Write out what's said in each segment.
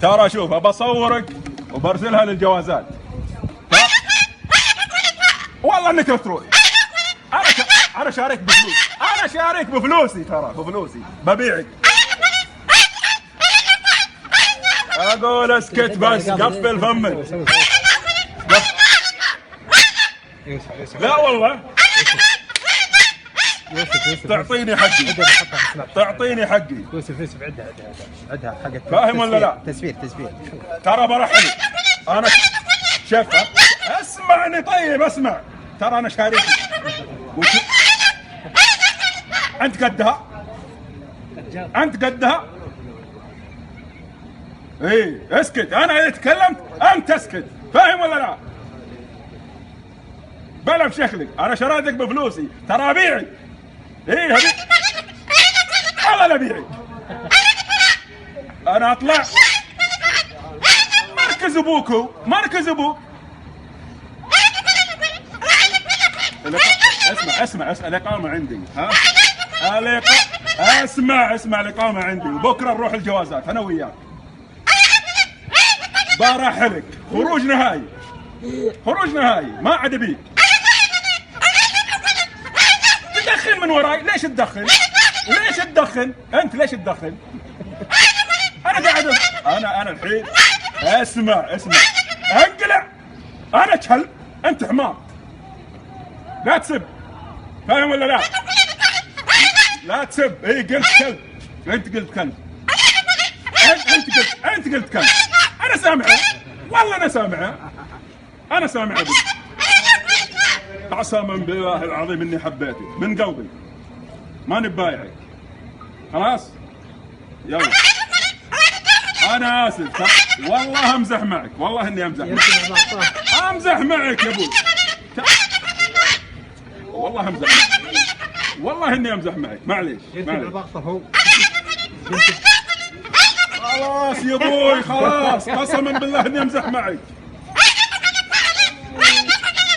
ترى شوف بصورك وبرسلها للجوازات. والله انك تروح. انا شاريك بفلوس، انا شاريك بفلوسي، ترى بفلوسي ببيعك. اقول اسكت بس، قفل فمك. لا والله تعطيني حقي، تعطيني حقي. يوسف عدها حقك. فاهم ولا لا؟ تسفير ترى برحلي انا. شفها اسمعني طيب، اسمع. ترى انا شاريك. انت قدها؟ انت قدها؟ ايه اسكت، انا اذا تكلمت انت اسكت، فاهم ولا لا؟ بلا بشكلك، انا شريتك بفلوسي، ترى ابيعك. ايه هبيع والله ابيعك. انا اطلع مركز ابوكو، مركز ابوك. اسمع الاقامه عندي، ها؟ اسمع الاقامه عندي، وبكره نروح الجوازات انا وياك. برحلك خروج نهائي، خروج نهائي، ما عاد ابيك. تدخل من وراي، ليش تدخل؟ ليش تدخل؟ انت ليش تدخل؟ انا قاعد انا الحين. اسمع انقلع. انا كلب، انت حمار. لا تسب، فاهم ولا لا؟ لا تسب. اي قلت كلب، انت قلت كلب. انت قلت كلب. انا سامعه، والله انا سامعه بك. قسما بالله العظيم اني حبيتك من قلبي، ماني ببايعك. خلاص يلا. انا اسف، والله امزح معك، والله اني امزح معك يا ابوي. والله امزح معك، والله اني امزح معك، معليش. خلاص يا ابوي خلاص، قسما بالله اني امزح معك.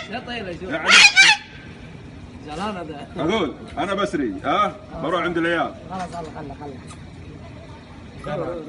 لا طيب يعني اقول انا بسري، ها بروح عند العيال. خلاص خله